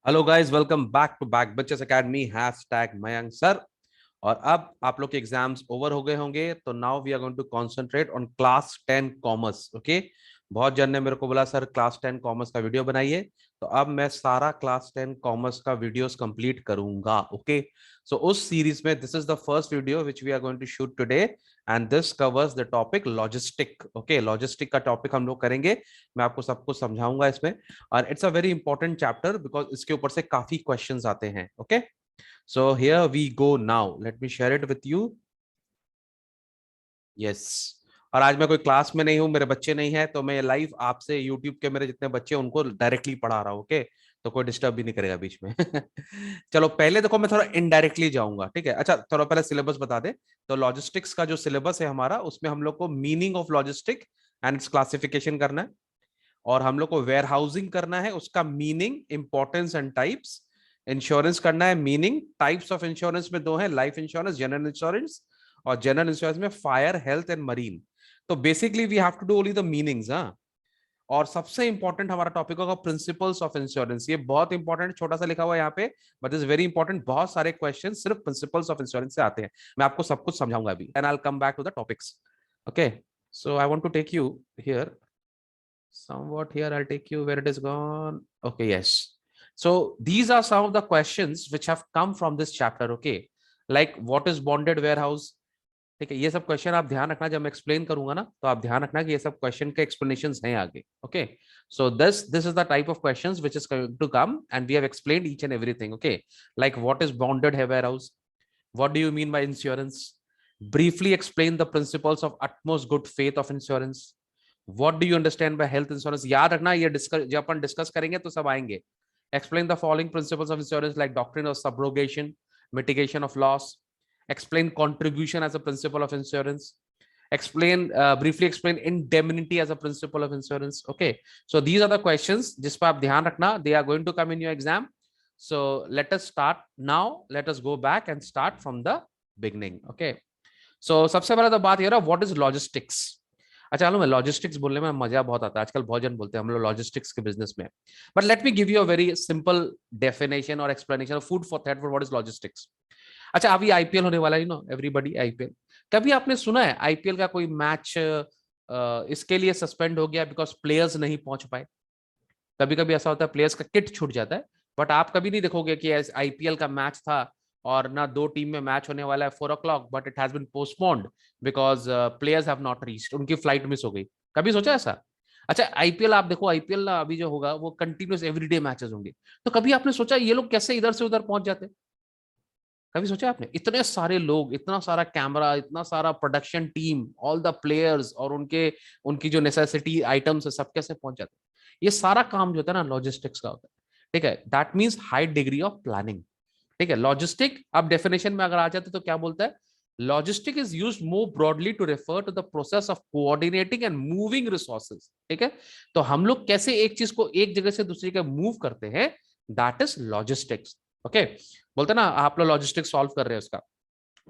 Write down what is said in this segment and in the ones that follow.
Hello guys, welcome back to back batches academy hashtag Mayank sir. और अब आप लोग के एग्जाम्स ओवर हो गए होंगे, तो now we are going to concentrate on class 10 commerce. Okay, बहुत जन ने मेरे को बोला सर क्लास 10 कॉमर्स का वीडियो बनाइए, तो अब मैं सारा क्लास 10 कॉमर्स का वीडियोस कंप्लीट करूंगा। ओके, सो उस सीरीज में this is the first video which we are going to shoot today, and this covers the topic logistic. Okay, logistic का टॉपिक हम लोग करेंगे, मैं आपको सब कुछ समझाऊंगा इसमें। और it's a very important chapter because इसके ऊपर से काफी क्वेश्चंस आते हैं। Okay, so here we go now, let me share it with you. Yes, और आज मैं कोई क्लास में नहीं हूँ, मेरे बच्चे नहीं है, तो मैं लाइव आपसे यूट्यूब के मेरे जितने बच्चे हैं उनको डायरेक्टली पढ़ा रहा हूँ। ओके, तो कोई डिस्टर्ब भी नहीं करेगा बीच में। चलो पहले देखो, मैं थोड़ा इनडायरेक्टली जाऊंगा, ठीक है। अच्छा, थोड़ा पहले सिलेबस बता दे। तो लॉजिस्टिक्स का जो सिलेबस है हमारा, उसमें हम लोग को meaning of logistic and it's classification करना है, और हम लोग को वेयर हाउसिंग करना है, उसका meaning, importance and types. Insurance करना है, मीनिंग, टाइप्स ऑफ इंश्योरेंस में दो है, लाइफ इंश्योरेंस, जनरल इंश्योरेंस। और जनरल इंश्योरेंस में फायर, हेल्थ एंड मरीन। तो basically we have to do only the meanings. हाँ, और सबसे इंपॉर्टेंट हमारा टॉपिक होगा प्रिंसिपल्स ऑफ इंश्योरेंस। ये बहुत इंपॉर्टेंट, छोटा सा लिखा हुआ है यहाँ पे, बट इज वेरी इंपॉर्टेंट। बहुत सारे क्वेश्चन सिर्फ प्रिंसिपल्स ऑफ इंश्योरेंस से आते हैं। मैं आपको सब कुछ समझाऊंगा अभी, and I will come back to the topics. Okay, so I want to take you here somewhat here. I'll take you where it is gone. Okay, yes, so these are some of the questions which have come from this chapter. Okay, like what is bonded warehouse? ठीक है, ये सब question आप ध्यान रखना, जब मैं explain करूंगा ना तो आप ध्यान रखना कि ये सब क्वेश्चन के एक्सप्लेनेशंस हैं आगे। Okay, so this is the type of questions which is going to come, and we have explained each and everything. Okay, like what is bonded warehouse, what do you mean by insurance, briefly explain the principles of utmost good faith of insurance, what do you understand by health insurance। याद रखना, ये discuss जब अपन discuss करेंगे तो सब आएंगे। Explain the following principles of insurance like doctrine of subrogation, mitigation of loss. Explain contribution as a principle of insurance. Explain briefly explain indemnity as a principle of insurance. Okay, so these are the questions जिस पर आप ध्यान रखना, they are going to come in your exam. So let us start now, let us go back and start from the beginning. Okay, so सबसे पहले तो बात ये रहा, what is logistics। अच्छा, चलो, मैं लॉजिस्टिक्स बोलने में मजा बहुत आता है, आजकल बहुत जन बोलते हैं हम लोग लॉजिस्टिक्स के बिजनेस में। But let me give you a very simple definition और explanation, food for thought for what is logistics. अच्छा, अभी आईपीएल होने वाला है, नो एवरीबॉडी आईपीएल। कभी आपने सुना है आईपीएल का कोई मैच इसके लिए सस्पेंड हो गया बिकॉज प्लेयर्स नहीं पहुंच पाए? कभी कभी ऐसा होता है, प्लेयर्स का किट छूट जाता है, बट आप कभी नहीं देखोगे कि आईपीएल का मैच था और ना दो टीम में मैच होने वाला है 4 o'clock, but it has been postponed because players have not reached, उनकी फ्लाइट मिस हो गई। कभी सोचा ऐसा? अच्छा, आईपीएल आप देखो, आईपीएल ना अभी जो होगा वो कंटिन्यूस एवरीडे मैचेस होंगे। तो कभी आपने सोचा ये लोग कैसे इधर से उधर पहुंच जाते? कभी सोचा आपने? इतने सारे लोग, इतना सारा कैमरा, इतना सारा production team, all the players और उनके उनकी जो नेसेसिटी आइटम्स है, सब कैसे पहुंच जाते? ये सारा काम जो होता है ना, लॉजिस्टिक्स का होता है। ठीक है, that means high degree of planning. ठीक है, लॉजिस्टिक अब डेफिनेशन में अगर आ जाते तो क्या बोलता है? Logistic is used more broadly to refer to the process of coordinating and moving resources. ठीक है, तो हम लोग कैसे एक चीज को एक जगह से दूसरी जगह मूव करते हैं, दैट इज लॉजिस्टिक्स। ओके, बोलते ना आप लोग लॉजिस्टिक्स सॉल्व कर रहे हैं उसका,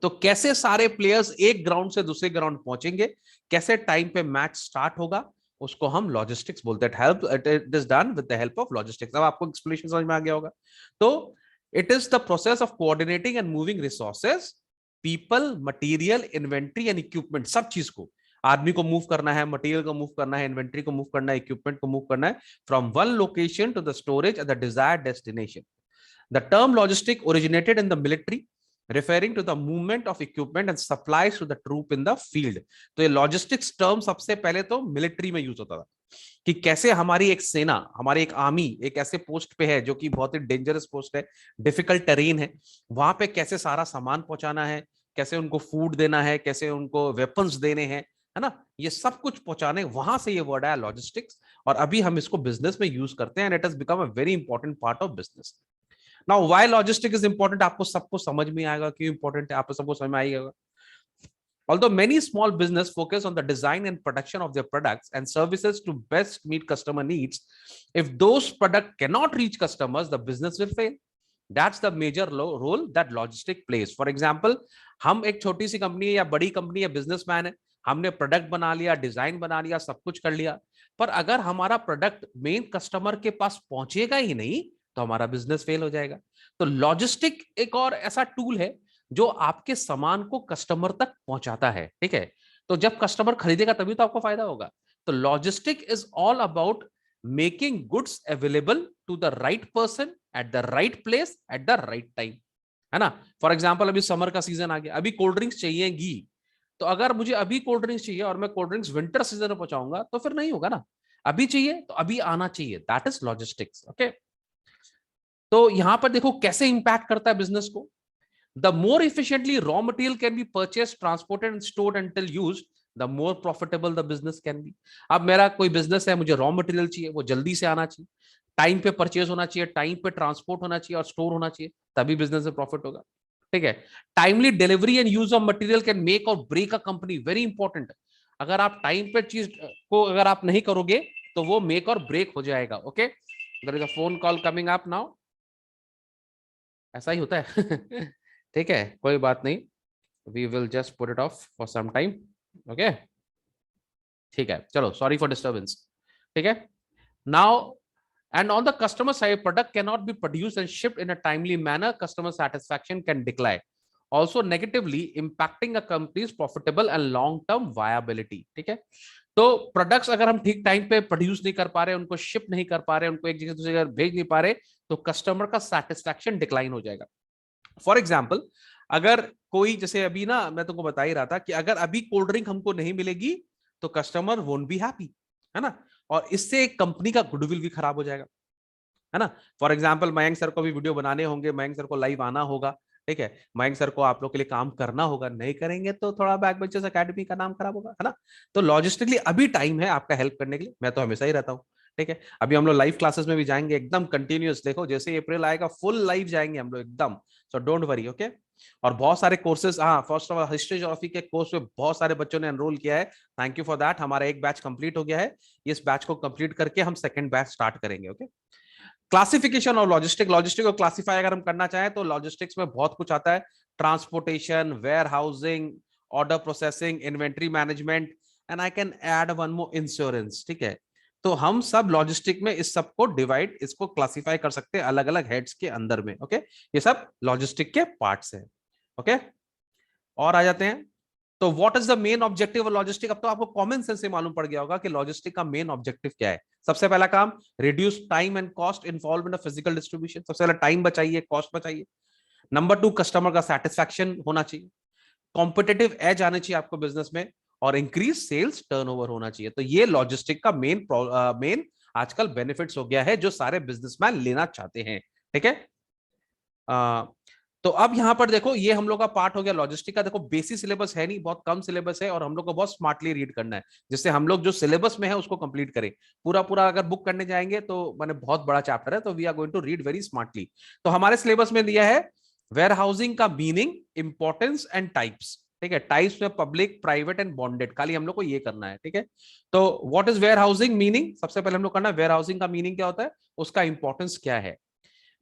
तो कैसे सारे प्लेयर्स एक ग्राउंड से दूसरे ग्राउंड पहुंचेंगे, कैसे टाइम पे मैच स्टार्ट होगा, उसको हम लॉजिस्टिक्स बोलते हैं। It is done with the help of logistics. अब आपको एक्सप्लेनेशन समझ में आ गया होगा। तो it is the process of coordinating and moving resources, people, material, inventory and equipment. सब चीज को, आदमी को मूव करना है, मटेरियल को मूव करना है, इन्वेंट्री को मूव करना है, इक्विपमेंट को मूव करना है, from one location to the storage at the desired destination. The term logistic originated in the military, referring to the movement of equipment and supplies to the troop in the field. तो ये logistics term सबसे पहले तो military में use होता था कि कैसे हमारी एक सेना, हमारी एक आर्मी एक ऐसे पोस्ट पे है जो कि बहुत ही डेंजरस पोस्ट है, डिफिकल्ट टेरेन है, वहां पे कैसे सारा सामान पहुंचाना है, कैसे उनको फूड देना है, कैसे उनको वेपन्स देने हैं, है ना, ये सब कुछ पहुंचाने, वहां से ये वर्ड आया लॉजिस्टिक्स। और अभी हम इसको बिजनेस में यूज करते हैं, and it has become a very important part of business. Now why logistic is important, आपको सबको समझ में आएगा क्यों इंपॉर्टेंट है, आपको सबको समझ में आएगा। Although many small business focus on the design and production of their products and services to best meet customer needs, if those products cannot reach customers, the business will fail. That's the major role that logistic plays. For example, हम एक छोटी सी company या बड़ी company या businessman है, हमने product बना लिया, डिजाइन बना लिया, सब कुछ कर लिया, पर अगर हमारा प्रोडक्ट मेन कस्टमर के पास पहुंचेगा ही नहीं, तो हमारा बिजनेस फेल हो जाएगा। तो लॉजिस्टिक एक और ऐसा टूल है जो आपके सामान को कस्टमर तक पहुंचाता है, ठीक है। तो जब कस्टमर खरीदेगा तभी तो आपको फायदा होगा। तो logistic is all about making goods available to the right person at the right place at the right time, है ना। फॉर एग्जाम्पल अभी समर का सीजन आ गया, अभी कोल्ड ड्रिंक्स चाहिएगी, तो अगर मुझे अभी कोल्ड ड्रिंक्स चाहिए और मैं कोल्ड ड्रिंक्स विंटर सीजन में पहुंचाऊंगा तो फिर नहीं होगा ना। अभी चाहिए तो अभी आना चाहिए, दैट इज लॉजिस्टिक्स, ओके। तो यहां पर देखो कैसे इंपैक्ट करता है बिजनेस को। The more efficiently raw material can be purchase, transported and stored until used, the more profitable the business can be. अब मेरा कोई बिजनेस है, मुझे रॉ मटेरियल चाहिए, वो जल्दी से आना चाहिए, टाइम पे परचेज होना चाहिए, टाइम पे ट्रांसपोर्ट होना चाहिए और स्टोर होना चाहिए, तभी बिजनेस में प्रॉफिट होगा, ठीक है। Timely delivery and use of material can make और break a company, very important. अगर आप टाइम पे चीज को अगर आप नहीं करोगे तो वो मेक और ब्रेक हो जाएगा, okay. There is a phone call coming up now, ऐसा ही होता है ठीक है, कोई बात नहीं, we will just put it off for some time, okay. ठीक है, चलो, सॉरी फॉर डिस्टर्बेंस, ठीक है। Now and on the customer side, product cannot be produced and shipped in a timely manner, customer satisfaction can decline, also negatively impacting a company's profitable and long term viability, ठीक है। तो products अगर हम ठीक time पे produce नहीं कर पा रहे, उनको शिप नहीं कर पा रहे, उनको एक जगह दूसरी जगह भेज नहीं पा रहे, तो कस्टमर का सेटिस्फैक्शन डिक्लाइन हो जाएगा। फॉर एग्जाम्पल, अगर कोई, जैसे अभी ना मैं तुमको बता ही रहा था कि अगर अभी कोल्ड ड्रिंक हमको नहीं मिलेगी तो कस्टमर वोंट बी हैप्पी, है ना, और इससे एक कंपनी का गुडविल भी खराब हो जाएगा, है ना। फॉर एग्जाम्पल, मयंक सर को भी वीडियो बनाने होंगे, मयंक सर को लाइव आना होगा, ठीक है, मयंक सर को आप लोग के लिए काम करना होगा, नहीं करेंगे तो थोड़ा बैक बेंचर्स एकेडमी का नाम खराब होगा, है ना। तो लॉजिस्टिकली अभी टाइम है आपका हेल्प करने के लिए, मैं तो हमेशा ही रहता हूँ, ठीक है। अभी हम लोग लाइव क्लासेस में भी जाएंगे एकदम कंटिन्यूअस, देखो जैसे अप्रैल आएगा फुल लाइव जाएंगे हम लोग एकदम, सो डोंट वरी, ओके। और बहुत सारे कोर्सेज, हाँ, first of all history geography के कोर्स में बहुत सारे बच्चों ने एनरोल किया है, थैंक यू फॉर दैट। हमारा एक बैच कंप्लीट हो गया है, इस बैच को कंप्लीट करके हम सेकंड बैच स्टार्ट करेंगे, ओके। क्लासिफिकेशन और लॉजिस्टिक, लॉजिस्टिक को क्लासिफाई अगर हम करना चाहें तो लॉजिस्टिक्स में बहुत कुछ आता है, transportation, warehousing, order processing, inventory management, and I can add one more, insurance, ठीक है। तो हम सब लॉजिस्टिक में इस सब को डिवाइड, इसको क्लासिफाई कर सकते हैं अलग अलग हेड्स के अंदर में, ओके। ये सब लॉजिस्टिक के पार्ट्स हैं, ओके। और आ जाते हैं, तो what is the main objective of logistic. अब तो आपको कॉमन सेंस से मालूम पड़ गया होगा कि लॉजिस्टिक का मेन ऑब्जेक्टिव क्या है। सबसे पहला काम, reduce time and cost involve in physical distribution, सबसे पहला टाइम बचाइए, कॉस्ट बचाइए। नंबर 2, कस्टमर का सेटिस्फैक्शन होना चाहिए, कॉम्पिटेटिव एज आने चाहिए आपको बिजनेस में, और इंक्रीज सेल्स टर्नओवर होना चाहिए। तो ये लॉजिस्टिक का मेन आजकल बेनिफिट्स हो गया है जो सारे बिजनेसमैन लेना चाहते हैं, ठीक है। तो अब यहां पर देखो, ये हम लोग का पार्ट हो गया लॉजिस्टिक का। देखो बेसिक सिलेबस है नहीं, बहुत कम सिलेबस है, और हम लोग को बहुत स्मार्टली रीड करना है, जिससे हम लोग जो सिलेबस में है उसको कंप्लीट करें। पूरा पूरा अगर बुक करने जाएंगे तो मैंने, बहुत बड़ा चैप्टर है, तो we are going to read very smartly. तो हमारे सिलेबस में दिया है वेयर हाउसिंग का मीनिंग, इंपॉर्टेंस एंड टाइप्स, ठीक है। टाइप्स में पब्लिक, प्राइवेट एंड बॉन्डेड, खाली हम लोग को ये करना है, ठीक है। तो what is warehousing meaning, सबसे पहले हम लोग करना है वेयर हाउसिंग का मीनिंग क्या होता है, उसका इंपॉर्टेंस क्या है।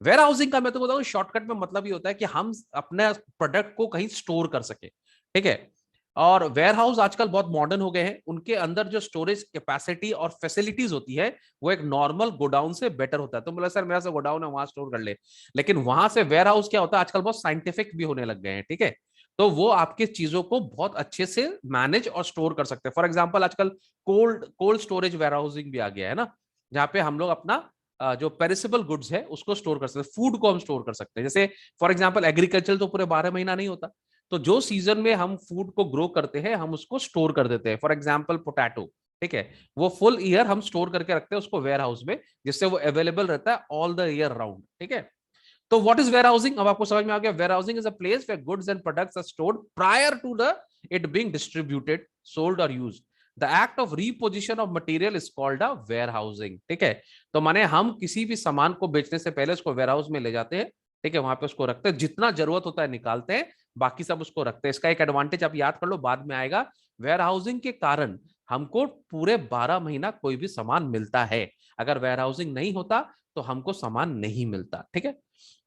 वेयर हाउसिंग का मैं तो बताऊं शॉर्टकट में मतलब ये होता है कि हम अपने प्रोडक्ट को कहीं स्टोर कर सके, ठीक है। और वेयर हाउस आजकल बहुत मॉडर्न हो गए हैं, उनके अंदर जो स्टोरेज कैपेसिटी और फैसिलिटीज होती है वो एक नॉर्मल गोडाउन से बेटर होता है। तो बोला सर मेरा से गोडाउन है वहां स्टोर कर ले, लेकिन वहां से वेयर हाउस क्या होता है, आजकल बहुत साइंटिफिक भी होने लग गए हैं, ठीक है। तो वो आपके चीजों को बहुत अच्छे से मैनेज और स्टोर कर सकते हैं। फॉर एग्जाम्पल आजकल cold cold storage warehousing भी आ गया है ना, जहाँ पे हम लोग अपना जो पेरिसेबल गुड्स है उसको स्टोर कर सकते हैं, फूड को हम स्टोर कर सकते हैं। जैसे फॉर एग्जांपल एग्रीकल्चर तो पूरे 12 महीना नहीं होता, तो जो सीजन में हम फूड को ग्रो करते हैं हम उसको स्टोर कर देते हैं। फॉर एग्जांपल पोटैटो, ठीक है, वो फुल ईयर हम स्टोर करके रखते हैं उसको वेयर हाउस में, जिससे वो अवेलेबल रहता है ऑल द ईयर राउंड, ठीक है। तो व्हाट इज वेयर हाउसिंग, अब आपको समझ में आ गया। Warehousing is a place where goods and products are stored prior to the it being distributed, sold और used. The act of reposition of material is called a warehousing, ठीक है। तो माने हम किसी भी सामान को बेचने से पहले उसको वेयर हाउस में ले जाते हैं, ठीक है, वहां पे उसको रखते हैं, जितना जरूरत होता है निकालते हैं, बाकी सब उसको रखते हैं। इसका एक एडवांटेज आप याद कर लो, बाद में आएगा। वेयर हाउसिंग के कारण हमको पूरे 12 महीना कोई भी सामान मिलता है, अगर वेयर हाउसिंग नहीं होता तो हमको सामान नहीं मिलता, ठीक है।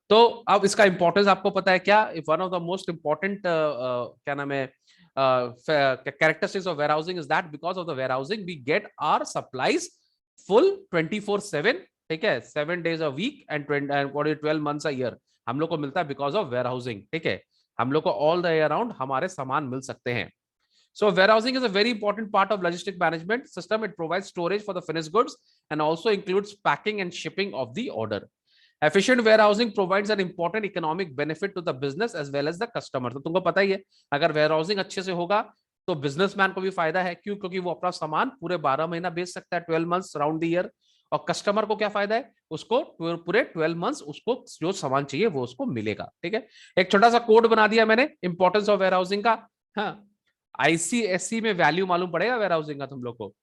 तो अब इसका इंपॉर्टेंस आपको पता है क्या, one of the most important क्या नाम है characteristics of warehousing is that because of the warehousing we get our supplies full 24/7 ठीक है, 7 days a week and 12 months a year हम लोग को मिलता है बिकॉज ऑफ वेयर हाउसिंग। ठीक है, हम लोग को ऑल द ईयर राउंड हमारे सामान मिल सकते हैं। So warehousing is a very important part of logistic management system. It provides storage for the finished goods and also includes packing and shipping of the order. Efficient warehousing provides an important economic benefit to the business as well as the customer. तो तुमको पता ही है, अगर warehousing अच्छे से होगा तो businessman को भी फायदा है। क्यों? क्योंकि वो अपना सामान पूरे 12 महीना बेच सकता है, 12 मंथ्स राउंड द ईयर। और कस्टमर को क्या फायदा है? उसको पूरे 12 मंथ्स उसको जो सामान चाहिए वो उसको मिलेगा। ठीक है, एक छोटा सा कोड बना दिया मैंने इंपॉर्टेंस ऑफ वेयरहाउसिंग का। हाँ, आईसीएससी में वैल्यू मालूम पड़ेगा वेयरहाउसिंग का तुम लोग को।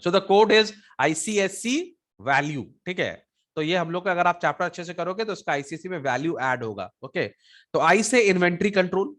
So the code is ICSC value. ठीक है, तो ये हम लोग का अगर आप चैप्टर अच्छे से करोगे तो इसका आईसीएससी में वैल्यू ऐड होगा। ओके, तो आई से इन्वेंट्री कंट्रोल।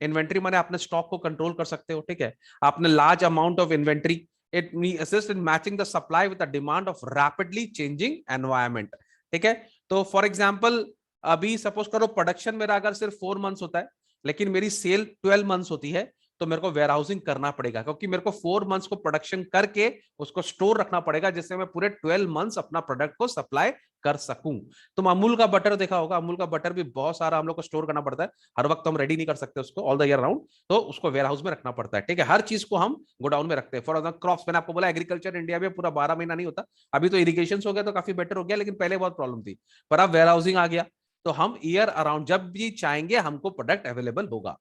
इन्वेंट्री माने आपने स्टॉक को कंट्रोल कर सकते हो। ठीक है, आपने large amount of inventory, it assist in matching the supply with the demand of rapidly changing environment. ठीक है, तो फॉर एग्जांपल अभी सपोज करो प्रोडक्शन मेरा अगर सिर्फ 4 मंथ्स होता है लेकिन मेरी सेल 12 मंथ्स होती है, तो मेरे को वेयरहाउसिंग करना पड़ेगा क्योंकि मेरे को 4 मंथ्स को प्रोडक्शन करके उसको स्टोर रखना पड़ेगा जिससे मैं पूरे 12 मंथ्स अपना प्रोडक्ट को सप्लाई कर सकूं। तुम अमूल का बटर देखा होगा, अमूल का बटर भी बहुत सारा हम लोग को स्टोर करना पड़ता है, हर वक्त हम रेडी नहीं कर सकते उसको ऑल द ईयर राउंड, तो उसको वेयर हाउस में रखना पड़ता है। ठीक है, हर चीज को हम गोडाउन में रखते हैं। फॉर एग्जाम्पल क्रॉप्स, मैंने आपको बोला एग्रीकल्चर इंडिया में पूरा 12 महीना नहीं होता, अभी तो इरिगेशन हो गया तो काफी बेटर हो गया, लेकिन पहले बहुत प्रॉब्लम थी। पर अब वेयर हाउसिंग आ गया तो हम ईयर अराउंड जब भी चाहेंगे हमको प्रोडक्ट अवेलेबल होगा।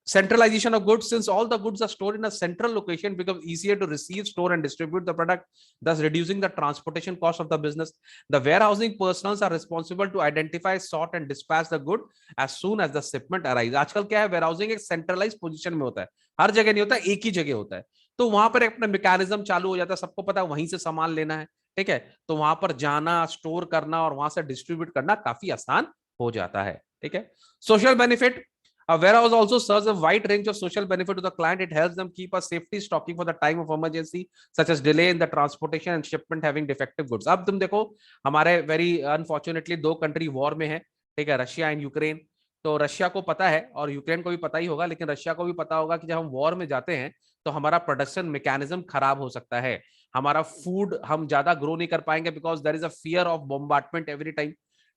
Centralization of goods, since all the goods are stored in a central location, becomes easier to receive, store, and distribute the product, thus reducing the transportation cost of the business. The warehousing personnel are responsible to identify, sort, and dispatch the good as soon as the shipment arrives. आजकल क्या है, warehousing एक centralized position में होता है, हर जगह नहीं होता, एक ही जगह होता है, तो वहां पर अपना मैकेनिज्म चालू हो जाता है, सबको पता है वहीं से सामान लेना है। ठीक है, तो वहां पर जाना, स्टोर करना और वहां से डिस्ट्रीब्यूट करना काफी आसान हो जाता है। ठीक है, social benefit, a warehouse also serves a wide range of social benefit to the client. It helps them keep a safety stocking for the time of emergency, such as delay in the transportation and shipment having defective goods. अब तुम देखो हमारे very unfortunately 2 country war में है। ठीक है, Russia and Ukraine. तो Russia को पता है और यूक्रेन को भी पता ही होगा, लेकिन रशिया को भी पता होगा कि जब हम वॉर में जाते हैं तो हमारा प्रोडक्शन मैकेनिज्म खराब हो सकता है, हमारा फूड हम ज्यादा ग्रो नहीं कर पाएंगे because there is a fear of bombardment every time.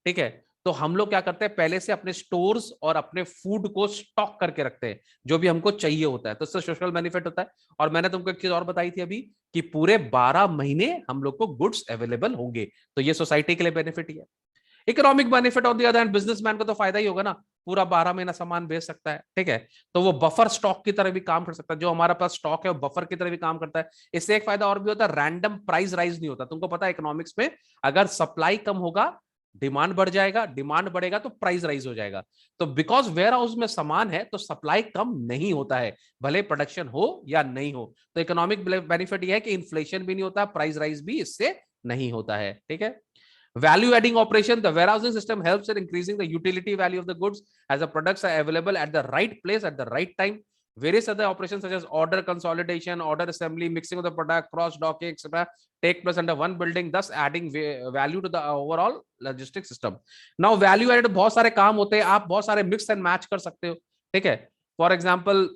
ठीक है, तो हम लोग क्या करते हैं, पहले से अपने स्टोर्स और अपने फूड को स्टॉक करके रखते हैं जो भी हमको चाहिए होता है, तो इससे सोशल बेनिफिट होता है। और मैंने तुमको एक चीज और बताई थी अभी कि पूरे 12 महीने हम लोग को गुड्स अवेलेबल होंगे, तो ये सोसाइटी के लिए बेनिफिट ही है। Economic benefit on the other hand, businessman को तो फायदा ही होगा ना, पूरा 12 महीना सामान बेच सकता है। ठीक है, तो वो बफर स्टॉक की तरह भी काम कर सकता है, जो हमारा पास स्टॉक है वो बफर की तरह भी काम करता है। इससे एक फायदा और भी होता है, रैंडम प्राइस राइज नहीं होता। तुमको पता है इकोनॉमिक्स में अगर सप्लाई कम होगा डिमांड बढ़ जाएगा, डिमांड बढ़ेगा तो प्राइस राइज हो जाएगा। तो बिकॉज वेयर हाउस में सामान है तो सप्लाई कम नहीं होता है, भले प्रोडक्शन हो या नहीं हो। तो इकोनॉमिक बेनिफिट यह है कि इन्फ्लेशन भी नहीं होता, प्राइस राइज भी इससे नहीं होता है। ठीक है, value adding operation, the warehousing system helps in increasing the utility value of the goods as the products are available at the right place at the right time. Various other operations such as order consolidation, order assembly, mixing of the product, cross docking, etc. take place under one building, thus adding value to the overall logistics system. Now value added बहुत सारे काम होते हैं, आप बहुत सारे mix and match कर सकते हो। ठीक है, फॉर एग्जाम्पल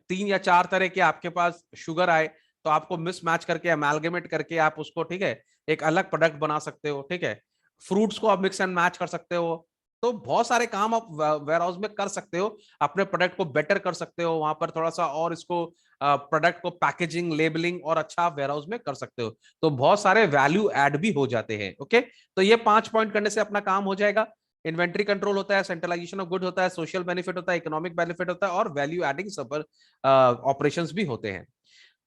3 या 4 तरह के आपके पास शुगर आए तो आपको मिस मैच करके अमेलगेमेट करके आप उसको, ठीक है, एक अलग प्रोडक्ट बना सकते हो। ठीक है, फ्रूट्स को आप मिक्स एंड मैच कर सकते हो, तो बहुत सारे काम आप वेयर हाउस में कर सकते हो, अपने प्रोडक्ट को बेटर कर सकते हो, वहां पर थोड़ा सा और इसको प्रोडक्ट को पैकेजिंग, लेबलिंग और अच्छा वेयर हाउस में कर सकते हो, तो बहुत सारे वैल्यू ऐड भी हो जाते हैं। ओके, तो ये 5 पॉइंट करने से अपना काम हो जाएगा। इन्वेंट्री कंट्रोल होता है, सेंट्रलाइजेशन ऑफ गुड होता है, सोशल बेनिफिट होता है, इकोनॉमिक बेनिफिट होता है और वैल्यू एडिंग सब ऑपरेशंस भी होते हैं।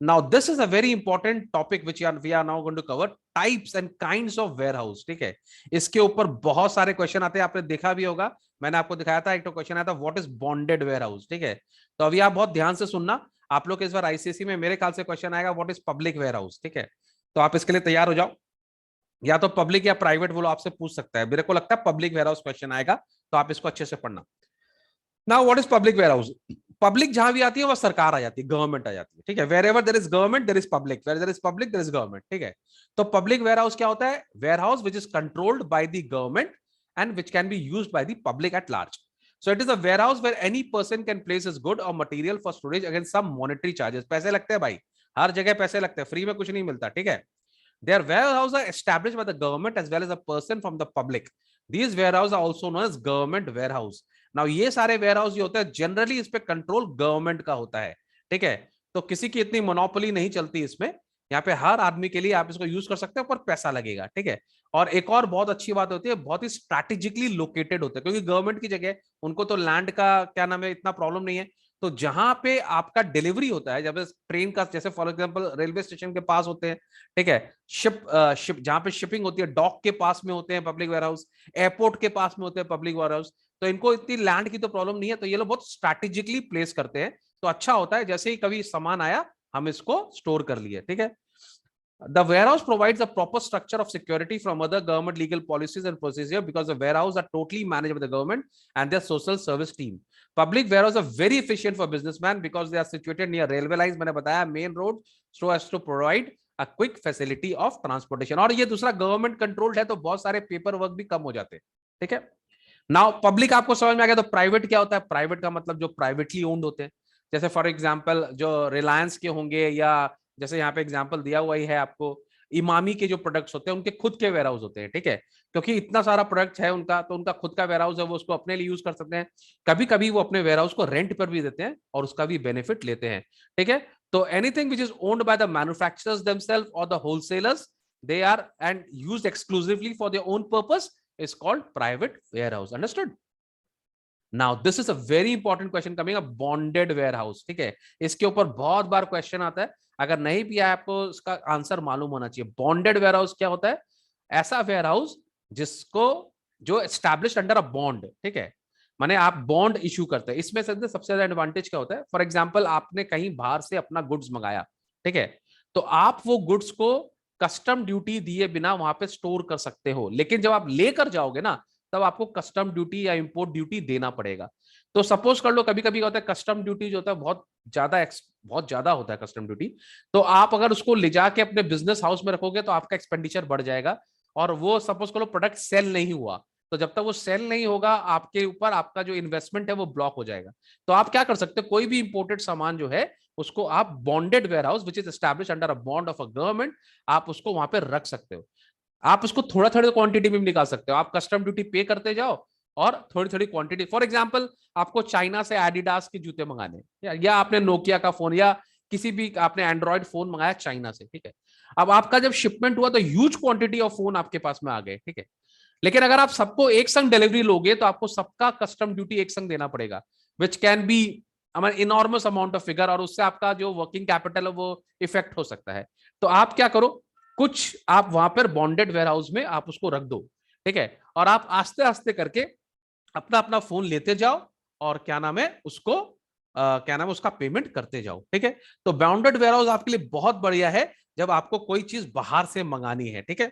Now this is a very important topic which we are now going to cover, types and kinds of warehouse। ठीक है, इसके ऊपर बहुत सारे क्वेश्चन आते हैं, आपने देखा भी होगा, मैंने आपको दिखाया था एक तो क्वेश्चन आया था व्हाट इज बॉन्डेड वेयरहाउस। ठीक है, तो अभी आप बहुत ध्यान से सुनना, आप लोग इस बार आईसीएसई में मेरे ख्याल से क्वेश्चन आएगा व्हाट इज पब्लिक वेयरहाउस। ठीक है, तो आप इसके लिए तैयार हो जाओ, या तो पब्लिक या प्राइवेट वो आपसे पूछ सकता है, मेरे को लगता है पब्लिक वेयरहाउस क्वेश्चन आएगा, तो आप इसको अच्छे से पढ़ना। Now what is public warehouse, public जहां भी आती है वह सरकार आ जाती है, गवर्नमेंट आ जाती है। ठीक है, wherever there is government there is public, where there is public there is government. ठीक है, तो पब्लिक वेयरहाउस क्या होता है, warehouse which is controlled by the government and which can be used by the public at large. So it is a warehouse where any person can place his good और material for storage against some monetary charges. पैसे लगते हैं भाई, हर जगह पैसे लगते हैं, free में कुछ नहीं मिलता। ठीक है, Their warehouse are established by the government as well as a person from the public. These warehouse are also known as government warehouse. Now ये सारे warehouse जो होते हैं जनरली इस पे कंट्रोल गवर्नमेंट का होता है, ठीक है। तो किसी की इतनी मोनोपोली नहीं चलती इसमें, यहाँ पे हर आदमी के लिए आप इसको यूज कर सकते हैं, पर पैसा लगेगा, ठीक है। और एक और बहुत अच्छी बात होती है, बहुत ही स्ट्रैटेजिकली लोकेटेड होता है, क्योंकि गवर्नमेंट की जगह उनको तो लैंड का क्या नाम है इतना प्रॉब्लम नहीं है। तो जहां पे आपका डिलीवरी होता है, जब ट्रेन का, जैसे फॉर एग्जांपल रेलवे स्टेशन के पास होते हैं, ठीक है, शिप जहां पे शिपिंग होती है, डॉक के पास में होते हैं पब्लिक वेयर हाउस, एयरपोर्ट के पास में होते हैं पब्लिक वेयर हाउस। तो इनको इतनी लैंड की तो प्रॉब्लम नहीं है, तो ये लोग बहुत स्ट्रैटेजिकली प्लेस करते हैं। तो अच्छा होता है, जैसे ही कभी सामान आया हम इसको स्टोर कर लिए, ठीक है। The warehouse provides a proper structure of security from other government legal policies and procedures, because the warehouse are totally managed by the government and their social service team. Public warehouse are very efficient for businessmen because they are situated near railway lines, मैंने बताया, main road, so as to provide a quick facility of transportation. और ये दूसरा government controlled है, तो बहुत सारे paper work भी कम हो जाते हैं, ठीक है। नाउ पब्लिक आपको समझ में आ गया। तो प्राइवेट क्या होता है? प्राइवेट का मतलब जो प्राइवेटली ओन्ड होते हैं, जैसे फॉर एग्जांपल जो रिलायंस के होंगे, या जैसे यहाँ पे एग्जांपल दिया हुआ ही है आपको, इमामी के जो प्रोडक्ट्स होते हैं उनके खुद के वेयर हाउस होते हैं, ठीक है। क्योंकि इतना सारा प्रोडक्ट है उनका, तो उनका खुद का वेयर हाउस है, वो उसको अपने लिए यूज कर सकते हैं। कभी कभी वो अपने वेयर हाउस को रेंट पर भी देते हैं और उसका भी बेनिफिट लेते हैं, ठीक है। तो anything which is owned by the manufacturers themselves और the wholesalers, they are and used exclusively for their own purpose, is called private warehouse. Understood? Now this is a very important question coming up, bonded warehouse, ठीक है। इसके ऊपर बहुत बार question आता है, अगर नहीं भी आया आपको इसका आंसर मालूम होना चाहिए। बॉन्डेड वेयरहाउस क्या होता है? ऐसा वेयरहाउस जिसको, जो एस्टैब्लिश्ड अंडर अ बॉन्ड, ठीक है, माने आप बॉन्ड इशू करते हैं। इसमें सबसे ज्यादा एडवांटेज क्या होता है? फॉर एग्जांपल आपने कहीं बाहर से अपना गुड्स मंगाया, ठीक है, तो आप वो गुड्स को कस्टम ड्यूटी दिए बिना वहां पे स्टोर कर सकते हो, लेकिन जब आप लेकर जाओगे ना, तब आपको कस्टम ड्यूटी या इंपोर्ट ड्यूटी देना पड़ेगा। तो सपोज कर लो कभी कभी होता है कस्टम ड्यूटी जो होता है बहुत ज्यादा होता है कस्टम ड्यूटी। तो आप अगर उसको ले जाके अपने बिजनेस हाउस में रखोगे तो आपका एक्सपेंडिचर बढ़ जाएगा, और वो सपोज करो प्रोडक्ट सेल नहीं हुआ, तो जब तक वो सेल नहीं होगा आपके ऊपर आपका जो इन्वेस्टमेंट है वो ब्लॉक हो जाएगा। तो आप क्या कर सकते हो, कोई भी इंपोर्टेड सामान जो है उसको आप bonded warehouse which is established under a bond of a government, आप उसको वहां पे रख सकते हो। आप उसको थोड़ा थोड़ा क्वांटिटी में भी निकाल सकते हो, आप कस्टम ड्यूटी पे करते जाओ और थोड़ी थोड़ी क्वांटिटी। फॉर एग्जांपल आपको चाइना से एडिडास के जूते मंगाने, या आपने नोकिया का फोन, या किसी भी आपने एंड्रॉइड फोन मंगाया चाइना से, ठीक है। अब आपका जब शिपमेंट हुआ तो ह्यूज क्वांटिटी ऑफ फोन आपके पास में आ गए, ठीक है। लेकिन अगर आप सबको एक संग डिलीवरी लोगे तो आपको सबका कस्टम ड्यूटी एक संग देना पड़ेगा, which can be enormous amount of figure, और उससे आपका जो वर्किंग कैपिटल है वो इफेक्ट हो सकता है। तो आप क्या करो, कुछ आप वहां पर बॉन्डेड वेयर हाउस में आप उसको रख दो, ठीक है, और आप आस्ते आस्ते करके अपना अपना फोन लेते जाओ, और क्या नाम है उसको, क्या नाम है उसका पेमेंट करते जाओ, ठीक है। तो बाउंडेड वेयर हाउस आपके लिए बहुत बढ़िया है जब आपको कोई चीज बाहर से मंगानी है, ठीक है।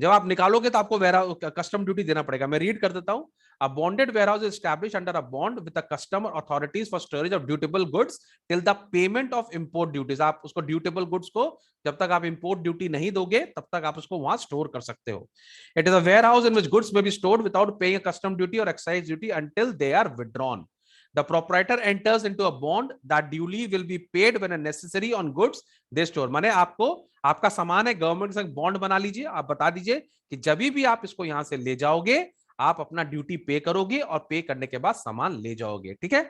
जब आप निकालोगे तो आपको कस्टम ड्यूटी देना पड़ेगा। मैं रीड कर देता हूं। A bonded warehouse is established under a bond with the customer authorities for storage of dutiable goods till the payment of import duties. आप उसको ड्यूटेबल गुड्स को जब तक आप इंपोर्ट ड्यूटी नहीं दोगे तब तक आप उसको वहां स्टोर कर सकते हो। It is a warehouse in which goods may be stored without paying a custom duty or excise duty until they are withdrawn. The proprietor enters into a bond that duly will be paid when necessary on goods they store. माने आपको, आपका सामान है, government से bond बना लीजिए, आप बता दीजिए कि जब भी आप इसको यहां से ले जाओगे आप अपना ड्यूटी पे करोगे, और पे करने के बाद सामान ले जाओगे, ठीक है।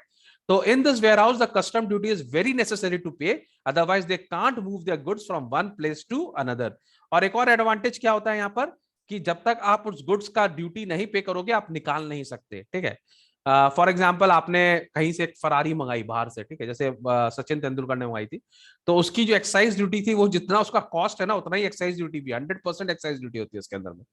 तो in this warehouse the custom duty is very necessary to pay, otherwise they can't move their goods from one place to another. और एक और एडवांटेज क्या होता है यहाँ पर, कि जब तक आप उस गुड्स का ड्यूटी नहीं पे करोगे आप निकाल नहीं सकते, ठीक है। फॉर एग्जाम्पल आपने कहीं से एक फरारी मंगाई बाहर से, ठीक है, जैसे सचिन तेंदुलकर ने मंगाई थी, तो उसकी जो एक्साइज ड्यूटी थी वो जितना उसका कॉस्ट है ना उतना ही एक्साइज ड्यूटी भी, 100% एक्साइज ड्यूटी होती है उसके अंदर में,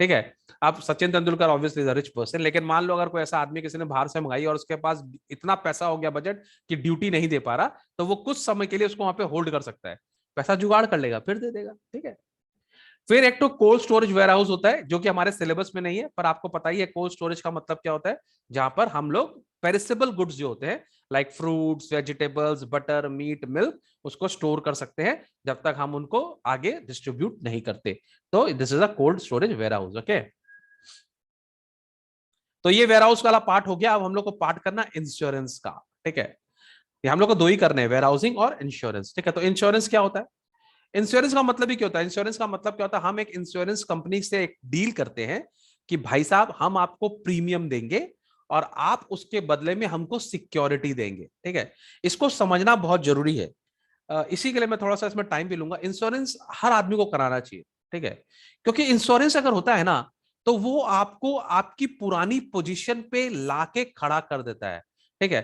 ठीक है। अब Sachin Tendulkar obviously is a rich person, लेकिन मान लो अगर कोई ऐसा आदमी किसी ने बाहर से मंगाई और उसके पास इतना पैसा हो गया बजट कि ड्यूटी नहीं दे पा रहा, तो वो कुछ समय के लिए उसको वहां पे होल्ड कर सकता है, पैसा जुगाड़ कर लेगा फिर दे देगा, ठीक है। फिर एक तो कोल्ड स्टोरेज वेयर हाउस होता है जो कि हमारे सिलेबस में नहीं है, पर आपको पता ही है कोल्ड स्टोरेज का मतलब क्या होता है, जहां पर हम लोग पेरिसेबल गुड्स जो होते हैं like fruits, vegetables, butter, meat, milk, उसको स्टोर कर सकते हैं जब तक हम उनको आगे डिस्ट्रीब्यूट नहीं करते। तो this is a cold storage warehouse, okay. तो ये वेयर हाउस वाला पार्ट हो गया। अब हम लोग को पार्ट करना इंश्योरेंस का, ठीक है। ये हम लोग को दो ही करने हैं, वेयर हाउसिंग और इंश्योरेंस, ठीक है। तो इंश्योरेंस क्या होता है? इंश्योरेंस का मतलब ही क्या होता है? इंश्योरेंस का मतलब क्या होता है? हम एक इंश्योरेंस कंपनी से एक डील करते हैं कि भाई साहब हम आपको प्रीमियम देंगे और आप उसके बदले में हमको सिक्योरिटी देंगे, ठीक है। इसको समझना बहुत जरूरी है। इसी के लिए मैं थोड़ा सा इसमें टाइम भी लूंगा। इंश्योरेंस हर आदमी को कराना चाहिए, ठीक है, क्योंकि इंश्योरेंस अगर होता है ना तो वो आपको आपकी पुरानी पोजीशन पे लाके खड़ा कर देता है, ठीक है।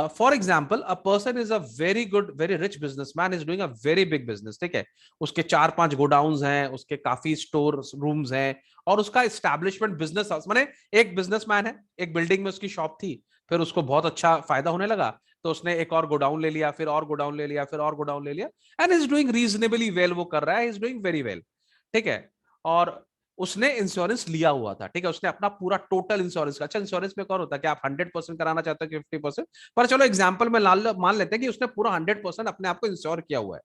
For example, a person is a very good very rich businessman, is doing a very big business, ठीक है। उसके 4-5 गोडाउन्स हैं, उसके काफी स्टोर रूम्स हैं, और उसका एस्टैब्लिशमेंट बिजनेस हाउस, माने एक बिजनेसमैन है, एक बिल्डिंग में उसकी शॉप थी, फिर उसको बहुत अच्छा फायदा होने लगा तो उसने एक और गोडाउन ले लिया, फिर और गोडाउन ले लिया, फिर और गोडाउन ले लिया, and is doing reasonably well, वो कर रहा है, इज डूइंग वेरी वेल, ठीक है। और उसने इंश्योरेंस लिया हुआ था, ठीक है, उसने अपना पूरा टोटल इंश्योरेंस का, अच्छा इंश्योरेंस में कौन होता है कि आप 100% कराना चाहते हो कि 50%, पर चलो एग्जांपल में मान लेते हैं कि उसने पूरा 100% अपने आप को इंश्योर किया हुआ है।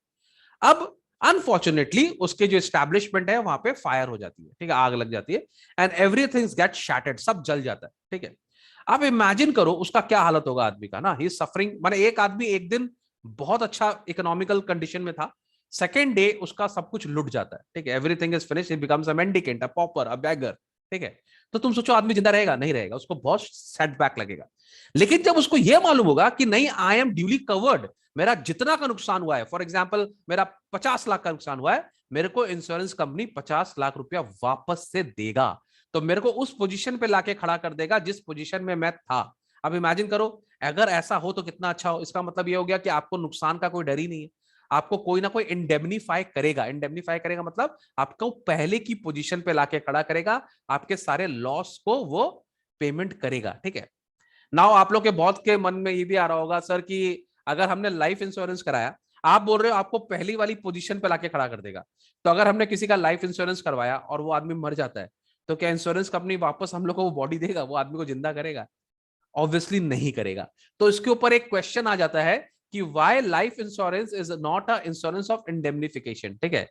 अब अनफॉर्चुनेटली उसके जो स्टैब्लिशमेंट है वहां पे फायर हो जाती है, ठीक है, आग लग जाती है, एंड एवरीथिंग गेट शैटर्ड, सब जल जाता है, ठीक है। आप इमेजिन करो उसका क्या हालत होगा आदमी का ना, ही सफरिंग, माने एक आदमी एक दिन बहुत अच्छा इकोनॉमिकल कंडीशन में था, सेकेंड डे उसका सब कुछ लुट जाता है, ठीक है, everything is finish, he becomes a mendicant, a pauper, a beggar, ठीक है। तो तुम सोचो आदमी जिंदा रहेगा? नहीं रहेगा, उसको बहुत सेटबैक लगेगा। लेकिन जब उसको यह मालूम होगा कि नहीं, आई एम ड्यूली कवर्ड, मेरा जितना का नुकसान हुआ है, फॉर एग्जाम्पल मेरा 50 लाख का नुकसान हुआ है, मेरे को इंश्योरेंस कंपनी 50 लाख रुपया वापस से देगा, तो मेरे को उस पोजीशन पे लाके खड़ा कर देगा जिस पोजीशन में मैं था। अब इमेजिन करो, अगर ऐसा हो तो कितना अच्छा हो। इसका मतलब ये हो गया कि आपको नुकसान का कोई डर ही नहीं है, आपको कोई ना कोई इंडेमनीफाई करेगा। इंडेमनीफाई करेगा मतलब आपको पहले की पोजीशन पे लाके खड़ा करेगा, आपके सारे लॉस को वो पेमेंट करेगा, ठीक है। नाउ आप लोग के बहुत के मन में ये भी आ रहा होगा सर कि अगर हमने लाइफ इंश्योरेंस कराया, आप बोल रहे हो आपको पहली वाली पोजीशन पे लाके खड़ा कर देगा, तो अगर हमने किसी का लाइफ इंश्योरेंस करवाया और वो आदमी मर जाता है, तो क्या इंश्योरेंस कंपनी वापस हम लोग को वो बॉडी देगा, वो आदमी को जिंदा करेगा? ऑब्वियसली नहीं करेगा। तो इसके ऊपर एक क्वेश्चन आ जाता है कि why life insurance is not a insurance of indemnification, ठीक है।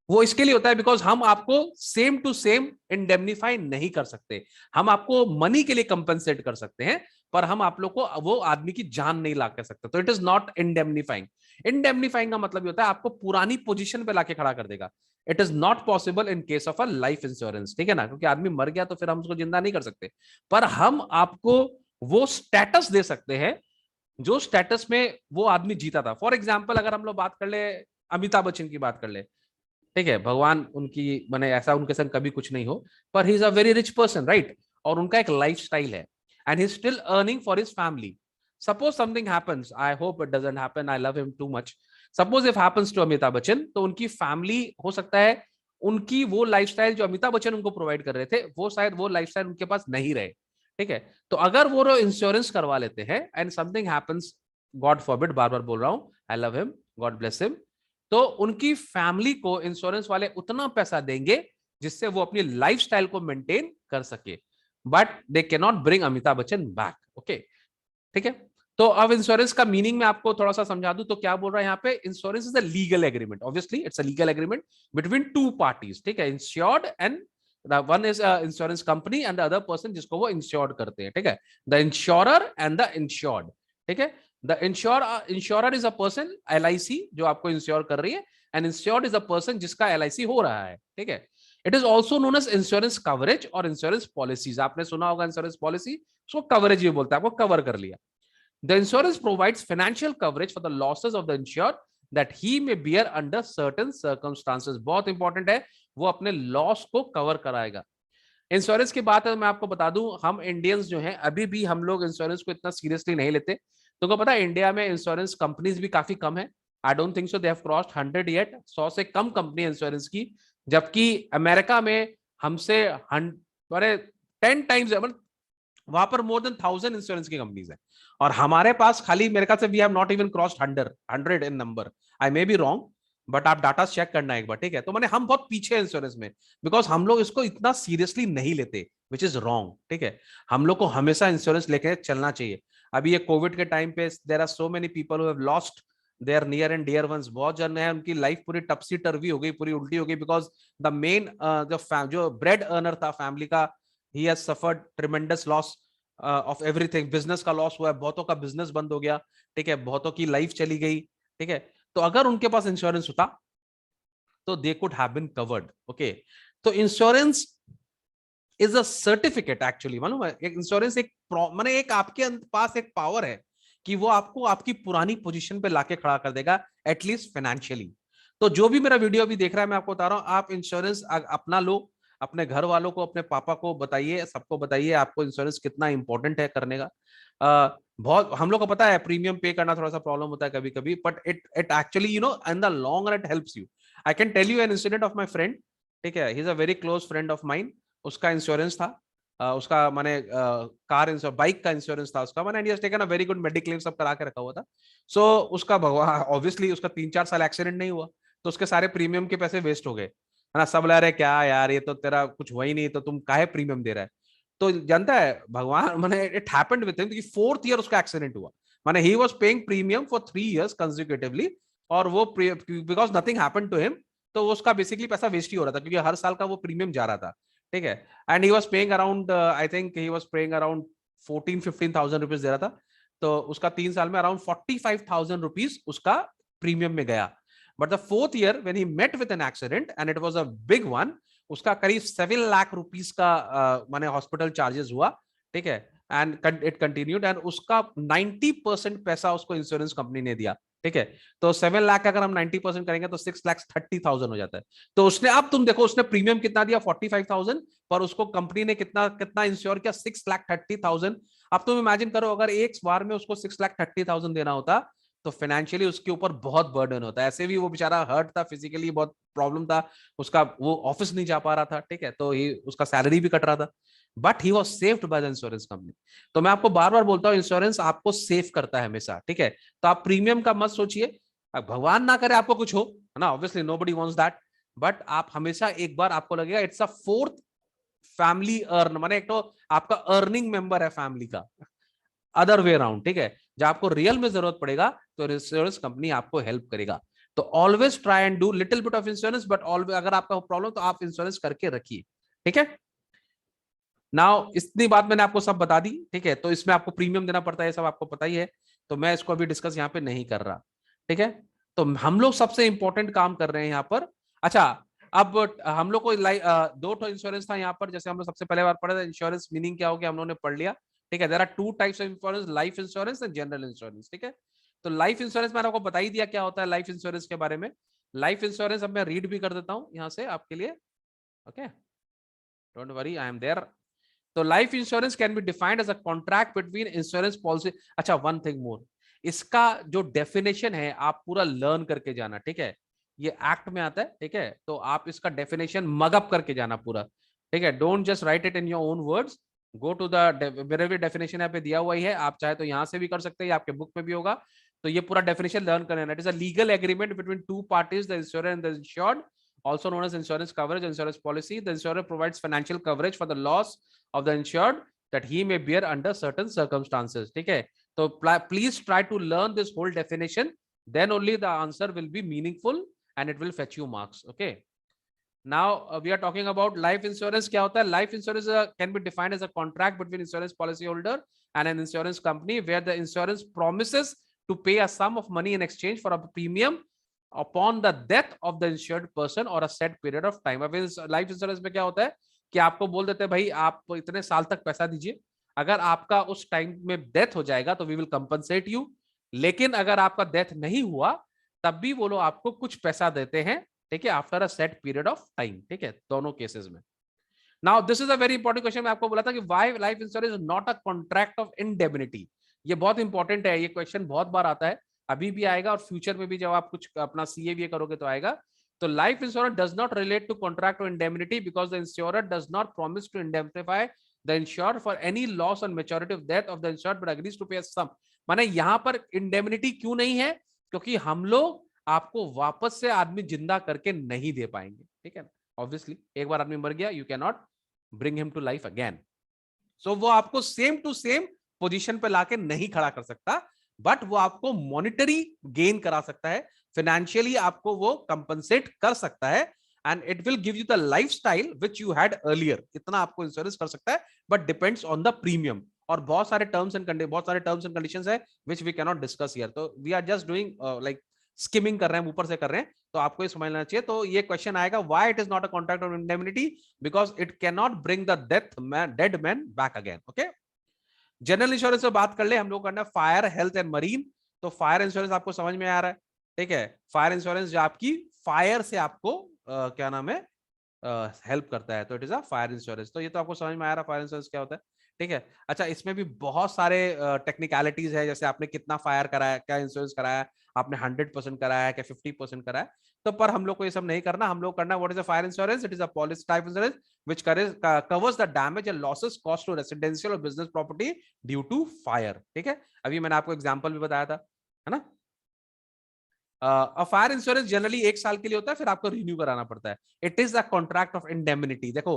वो इसके लिए होता है बिकॉज हम आपको सेम टू सेम इंडेमनीफाई नहीं कर सकते, हम आपको मनी के लिए कंपनसेट कर सकते हैं, पर हम आप लोग को वो आदमी की जान नहीं ला कर सकते, तो इट इज नॉट इंडेमनीफाइंग। इंडेमनीफाइंग का मतलब होता है आपको पुरानी पोजीशन पे लाके खड़ा कर देगा। It is not possible in case of a life insurance, ठीक है ना, क्योंकि आदमी मर गया तो फिर हम उसको जिंदा नहीं कर सकते, पर हम आपको वो स्टेटस दे सकते हैं जो स्टेटस में वो आदमी जीता था। फॉर एग्जाम्पल अगर हम लोग बात कर ले, अमिताभ बच्चन की बात कर ले, ठीक है, भगवान उनकी मैंने ऐसा उनके संग कभी कुछ नहीं हो, पर he is a very rich person, right, और उनका एक लाइफ स्टाइल है, and he still earning for his family. Suppose something happens, I hope it doesn't happen, I love him too much, suppose if happens to Amitabh Bachchan, तो उनकी family हो सकता है उनकी वो लाइफस्टाइल जो अमिताभ बच्चन उनको प्रोवाइड कर रहे थे, वो शायद वो लाइफस्टाइल उनके पास नहीं रहे, ठीक है। तो अगर वो इंश्योरेंस करवा लेते हैं and something happens, God forbid, बार बार बोल रहा हूं, I love him, God bless him, तो उनकी फैमिली को इंश्योरेंस वाले उतना पैसा देंगे जिससे वो अपनी लाइफस्टाइल को मेंटेन कर सके, but they can not bring Amitabh Bachchan back, okay, ठीक है। तो अब इंश्योरेंस का मीनिंग में आपको थोड़ा सा समझा दूं तो क्या बोल रहा है यहाँ पे, insurance is a legal agreement, obviously it's a legal agreement between two parties, ठीक है, insured and one is insurance company and the other person जिसको वो इंश्योर्ड करते हैं, ठीक है, the insurer and the insured, ठीक है। The insurer is a person, LIC जो आपको इंश्योर कर रही है, and insured is a person जिसका LIC हो रहा है, ठीक है। It is also known as insurance coverage और इंश्योरेंस पॉलिसीज, आपने सुना होगा इंश्योरेंस पॉलिसी, उसको कवरेज भी बोलता है, आपको कवर कर लिया। The insurance provides financial coverage for the losses of the insured that he may bear under certain circumstances. बहुत इंपॉर्टेंट है, वो अपने लॉस को कवर कराएगा। इंश्योरेंस की बात है, मैं आपको बता दूं, हम इंडियंस जो हैं अभी भी हम लोग इंश्योरेंस को इतना सीरियसली नहीं लेते। तुमको पता है इंडिया में इंश्योरेंस कंपनीज भी काफी कम है। I don't think so they have crossed 100 yet, 100 से कम कंपनी इंश्योरेंस की, जबकि अमेरिका में हमसे बड़े 10 टाइम्स, वहां पर मोर देन 1000 इंश्योरेंस की कंपनीज है, और हमारे पास खाली मेरे ख्याल से we have not even crossed 100 in number. I may be wrong, but आप डाटा चेक करना एक बार, ठीक है। तो मैंने हम बहुत पीछे इंश्योरेंस में, बिकॉज हम लोग इसको इतना सीरियसली नहीं लेते, विच इज रॉन्ग, ठीक है। हम लोग को हमेशा इंश्योरेंस लेके चलना चाहिए। अभी ये कोविड के टाइम पे there are so many people who have lost their near and dear ones, बहुत जन है उनकी लाइफ पूरी टपसी टर्वी हो गई, पूरी उल्टी हो गई, बिकॉज द मेन जो ब्रेड अर्नर था फैमिली का, he has suffered tremendous loss of everything. Business का लॉस हुआ है, बहुतों का बिजनेस बंद हो गया, ठीक है, बहुतों की लाइफ चली गई, ठीक है। तो अगर उनके पास इंश्योरेंस होता तो they could have been covered. Okay, तो insurance is a certificate actually, मालूम है, इंश्योरेंस एक माने एक आपके पास एक पावर है कि वो आपको आपकी पुरानी पोजीशन पे लाके खड़ा कर देगा, एटलीस्ट फाइनेंशियली। तो जो भी मेरा वीडियो अभी देख रहा है, मैं आपको बता रहा हूं, आप इंश्योरेंस अपना लो, अपने घर वालों को, अपने पापा को बताइए, सबको बताइए आपको इंश्योरेंस कितना इंपॉर्टेंट है करने का। बहुत हम लोग को पता है प्रीमियम पे करना थोड़ा सा प्रॉब्लम होता है कभी कभी, but it actually you know in the long run it helps you. I can tell you an incident of my friend, ठीक है, he is a very close friend of mine. उसका इंश्योरेंस था, उसका माने कार इंश्योरेंस, बाइक का insurance था उसका, माने, and he has taken a very good mediclaim सब करा के रखा हुआ था। सो उसका भगवान ऑब्वियसली उसका 3-4 साल एक्सीडेंट नहीं हुआ, तो उसके सारे प्रीमियम के पैसे वेस्ट हो गए, है ना। सब लग रहे क्या यार, ये तो तेरा कुछ हुआ ही नहीं, तो तुम काहे प्रीमियम दे रहा है। तो जानता है भगवान, माने इट हैपेंड विद हिम कि 4th ईयर उसका एक्सीडेंट हुआ, माने he was paying premium for 3 years consecutively, और वो because nothing happened to him, तो उसका बेसिकली पैसा वेस्ट ही हो रहा था, क्योंकि हर साल का वो प्रीमियम जा रहा था, ठीक है। And he was paying around, I think he was paying around 14-15,000 rupees दे रहा था, तो उसका 3 साल में अराउंड 45,000 रुपीज उसका प्रीमियम में गया। But the 4th year when he met with an accident and it was a big one, उसका करीब 7 लाख रुपीस का माने हॉस्पिटल चार्जेस हुआ, ठीक है। एंड इट कंटिन्यूड, एंड उसका 90% पैसा उसको इंश्योरेंस कंपनी ने दिया, ठीक है। तो 7 लाख का अगर हम 90% करेंगे तो 6,30,000 हो जाता है। तो उसने, अब तुम देखो, उसने प्रीमियम कितना दिया, 45,000, पर उसको कंपनी ने कितना कितना इंश्योर किया, 6,30,000। अब तुम इमेजिन करो, अगर एक बार में उसको 6,30,000 देना होता, तो फाइनेंशियली उसके ऊपर बहुत बर्डन होता है। ऐसे भी वो बेचारा हर्ट था, फिजिकली बहुत प्रॉब्लम था उसका, वो ऑफिस नहीं जा पा रहा था, ठीक है, तो ही उसका सैलरी भी कट रहा था, but he was saved by the insurance company. तो मैं आपको बार बार बोलता हूँ, इंश्योरेंस आपको सेव करता है हमेशा, ठीक है। तो आप प्रीमियम का मत सोचिए, भगवान ना करे आपको कुछ हो, है ना, obviously nobody wants that, but आप हमेशा एक बार आपको लगेगा it's a fourth family earn, माने एक तो आपका अर्निंग मेंबर है फैमिली का, अदर वे अराउंड, ठीक है। जब आपको रियल में जरूरत पड़ेगा तो इंश्योरेंस कंपनी आपको हेल्प करेगा। तो always try and do little bit of insurance, but always अगर आपका प्रॉब्लम तो आप इंश्योरेंस करके रखिए, ठीक है। नाउ इतनी बात मैंने आपको सब बता दी, ठीक है, तो इसमें आपको प्रीमियम देना पड़ता है, सब आपको पता ही है, तो मैं इसको अभी डिस्कस यहाँ पे नहीं कर रहा, ठीक है। तो हम लोग सबसे इंपॉर्टेंट काम कर रहे हैं यहाँ पर। अच्छा, अब हम लोग को दो तो इंश्योरेंस था यहाँ पर, जैसे हम लोग सबसे पहले बार पढ़ा था इंश्योरेंस मीनिंग क्या हो गया, हम लोगों ने पढ़ लिया, ठीक है। There are 2 types of insurance, life insurance and general insurance, ठीक है। तो लाइफ इंश्योरेंस मैंने आपको बता ही दिया क्या होता है लाइफ इंश्योरेंस के बारे में। लाइफ इंश्योरेंस अब मैं रीड भी कर देता हूँ यहाँ से आपके लिए, okay, don't worry, I am there. तो life insurance can be defined as a contract between insurance policy. अच्छा, वन थिंग मोर, इसका जो डेफिनेशन है आप पूरा लर्न करके जाना, ठीक है। ये एक्ट में आता है, ठीक है, तो आप इसका डेफिनेशन मगअप करके जाना पूरा, ठीक है। Don't just write it in your own words, go to the मेरे भी डेफिनेशन यहाँ पे दिया हुआ ही है, आप चाहे तो यहाँ से भी कर सकते हैं, आपके बुक में भी होगा। तो ये पूरा डेफिनेशन लर्न करना, it is a legal agreement between 2 parties, the insurer and the insured, also known as insurance coverage, insurance policy. The insurer provides financial coverage for the loss of the insured that he may bear under certain circumstances, ठीक है। तो please try to learn this whole definition, then only the answer will be meaningful and it will fetch you marks, okay. Now we are talking about life insurance. क्या होता है? Life insurance can be defined as a contract between insurance policy holder and an insurance company where the insurance promises to pay a sum of money in exchange for a premium upon the death of the insured person और a set period of time. अब life insurance में क्या होता है कि आपको बोल देते हैं भाई आप इतने साल तक पैसा दीजिए, अगर आपका उस टाइम में डेथ हो जाएगा तो वी विल कंपनसेट यू, लेकिन अगर आपका डेथ नहीं हुआ तब भी वो लोग आपको कुछ पैसा देते हैं, ठीक है, after a set period of time, ठीक है, दोनों केसेस में। Now this is a very important question, मैं आपको बोला था कि why life insurance is not a contract of indemnity. ये बहुत इंपॉर्टेंट है, ये क्वेश्चन बहुत बार आता है, अभी भी आएगा और फ्यूचर में भी जब आप कुछ अपना सीए करोगे तो आएगा। तो life insurance does not relate to contract of indemnity because the insurer does not promise to indemnify the insured for any loss on maturity of death of the insured but agrees to pay sum. माने यहां पर indemnity क्यों नहीं है, क्योंकि हम लोग आपको वापस से आदमी जिंदा करके नहीं दे पाएंगे, ठीक है ना। ऑब्वियसली एक बार आदमी मर गया, you can not bring him to life again, so वो आपको सेम टू सेम पोजीशन पे लाके नहीं खड़ा कर सकता, बट वो आपको मॉनिटरी गेन करा सकता है, फाइनेंशियली आपको वो कंपनसेट कर सकता है, and it will give you the lifestyle which you had earlier. इतना आपको इंश्योरेंस कर सकता है, but depends on the premium, और बहुत सारे टर्म्स एंड कंडीशंस है which we can not discuss here. तो we are just doing like skimming कर रहे हैं, ऊपर से कर रहे हैं, तो आपको ये समझना चाहिए। तो ये क्वेश्चन आएगा, why it is not a contract of indemnity, because it can not bring the dead man back again. Okay, general insurance से बात कर ले, हम लोग करना फायर, हेल्थ एंड मरीन। तो फायर इंश्योरेंस आपको समझ में आ रहा है, ठीक है। फायर इंश्योरेंस जो आपकी फायर से आपको क्या नाम है हेल्प करता है, तो it is a fire insurance. तो ये तो आपको समझ में आ रहा है फायर इंश्योरेंस क्या होता है, ठीक है। अच्छा, इसमें भी बहुत सारे टेक्निकलिटीज है, जैसे आपने कितना फायर कराया, क्या इंश्योरेंस कराया, आपने 100% कराया क्या 50% कराया। तो पर हम लोग को ये सब नहीं करना, हम लोग करना what is a fire insurance, it is a policy type insurance which covers the damage and losses caused to residential or business property due to fire। ठीक है, अभी मैंने आपको एग्जांपल भी बताया था, है ना। फायर इंश्योरेंस जनरली 1 साल के लिए होता है, फिर आपको रिन्यू कराना पड़ता है। It is a contract of indemnity. देखो,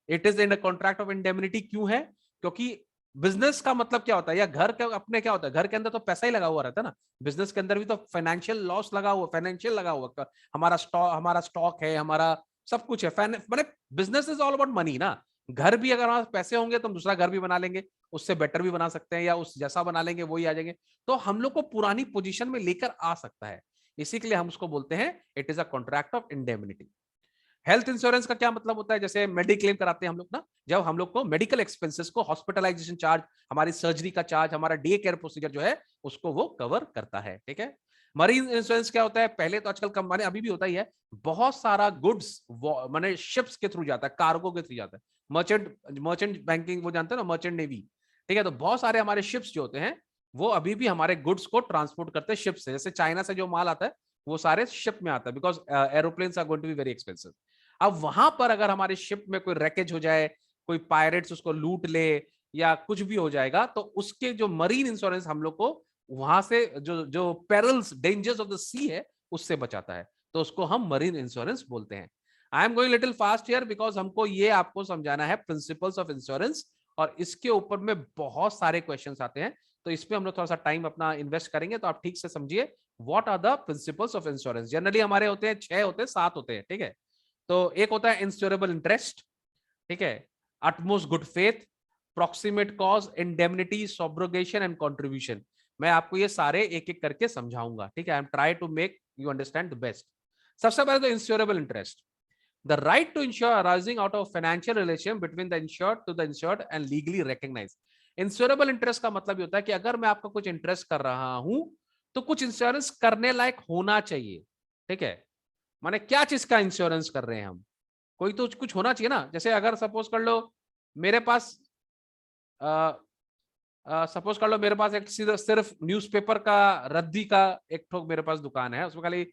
it is in a contract of indemnity क्यों है, क्योंकि बिजनेस का मतलब क्या होता है, या घर के अपने क्या होता है, घर के अंदर तो पैसा ही लगा हुआ रहता है ना, बिजनेस के अंदर भी तो फाइनेंशियल लॉस लगा हुआ, फाइनेंशियल लगा हुआ, हमारा स्टॉक है, हमारा सब कुछ है, मतलब business is all about money ना। घर भी अगर हमारे पैसे होंगे तो हम दूसरा घर भी बना लेंगे, उससे बेटर भी बना सकते हैं, या उस जैसा बना लेंगे वही आ जाएंगे। तो हम लोग को पुरानी पोजीशन में लेकर आ सकता है, इसी के लिए हम उसको बोलते हैं it is a contract of indemnity. Health insurance का क्या मतलब होता है, जैसे मेडिक्लेम कराते हैं हम लोग ना, जब हम लोग को मेडिकल एक्सपेंसेस को, हॉस्पिटलाइजेशन चार्ज, हमारी सर्जरी का चार्ज, हमारा डे केयर प्रोसीजर जो है उसको वो कवर करता है, ठीक है। मरीन इंश्योरेंस क्या होता है, पहले तो आजकल कम, अभी भी होता ही है, बहुत सारा गुड्स माने शिप्स के थ्रू जाता है, कार्गो के थ्रू जाता है, मर्चेंट बैंकिंग वो जानते हैं ना, मर्चेंट नेवी, ठीक है। तो बहुत सारे हमारे शिप्स जो होते हैं वो अभी भी हमारे गुड्स को ट्रांसपोर्ट करते हैं शिप से, जैसे चाइना से जो माल आता है वो सारे शिप में आता है, because aeroplanes are going to be very expensive. अब वहां पर अगर हमारे शिप में कोई रैकेज हो जाए, कोई पायरेट्स उसको लूट ले, या कुछ भी हो जाएगा, तो उसके जो मरीन इंश्योरेंस हम लोग को वहां से जो जो पेरल्स, डेंजर्स ऑफ द सी है, उससे बचाता है, तो उसको हम मरीन इंश्योरेंस बोलते हैं। I am going little fast here, because हमको ये आपको समझाना है प्रिंसिपल्स ऑफ इंश्योरेंस, और इसके ऊपर में बहुत सारे क्वेश्चंस आते हैं, तो इस पे हम लोग थोड़ा सा टाइम अपना इन्वेस्ट करेंगे, तो आप ठीक से समझिए what are the principles of insurance. Generally हमारे होते हैं 6 होते हैं, 7 होते हैं, ठीक है। तो एक होता है इंश्योरेबल इंटरेस्ट, ठीक है, utmost good faith, proximate cause, indemnity, subrogation and contribution. मैं आपको ये सारे एक एक करके समझाऊंगा, ठीक है। I am try to make you understand the best. सबसे पहले तो insurable interest, the right to insure arising out of financial relation between the insured to the insured and legally recognised. Insurable interest का मतलब होता है कि अगर मैं आपका कुछ इंटरेस्ट कर रहा हूं तो कुछ इंश्योरेंस करने लायक होना चाहिए, ठीक है। माने क्या चीज का इंश्योरेंस कर रहे हैं हम, कोई तो कुछ होना चाहिए ना। जैसे अगर सपोज कर लो मेरे पास सपोज कर लो मेरे पास एक सिर्फ न्यूज़पेपर का, रद्दी का एक ठोक मेरे पास दुकान है, उसमें खाली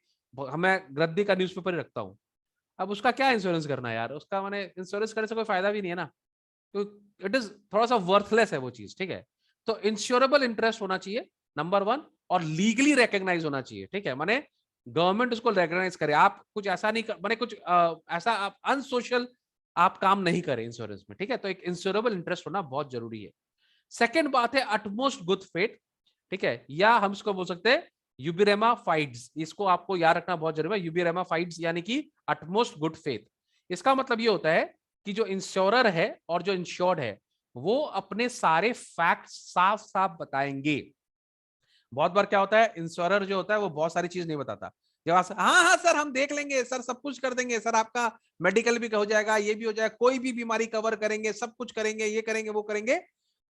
मैं रद्दी का न्यूज़पेपर ही रखता हूँ। अब उसका क्या इंश्योरेंस करना है यार, उसका मैंने इंश्योरेंस करने से कोई फायदा भी नहीं है ना, तो इट इज थोड़ा सा वर्थलेस है वो चीज, ठीक है। तो इंश्योरेबल इंटरेस्ट होना चाहिए नंबर 1, और लीगली रिकॉग्नाइज होना चाहिए, ठीक है। माने गवर्नमेंट उसको रिकॉग्नाइज करे, आप कुछ ऐसा नहीं कर, माने कुछ ऐसा आप अनसोशल आप काम नहीं करें इंश्योरेंस में, ठीक है। तो एक इंश्योरेबल इंटरेस्ट होना बहुत जरूरी है। सेकेंड बात है अटमोस्ट गुड फेथ, ठीक है, या हम इसको बोल सकते हैं यूबिरेमा फाइड्स, इसको आपको याद रखना बहुत जरूरी है। यूबिरेमा फाइड्स यानी कि अटमोस्ट गुड फेथ। इसका मतलब ये होता है कि जो इंश्योरर है और जो इंश्योर्ड है वो अपने सारे फैक्ट साफ साफ बताएंगे। बहुत बार क्या होता है, इंश्योरर जो होता है वो बहुत सारी चीज नहीं बताता, जब आप हाँ हाँ सर हम देख लेंगे सर, सब कुछ कर देंगे सर, आपका मेडिकल भी हो जाएगा, ये भी हो जाएगा, कोई भी बीमारी कवर करेंगे, सब कुछ करेंगे, ये करेंगे वो करेंगे,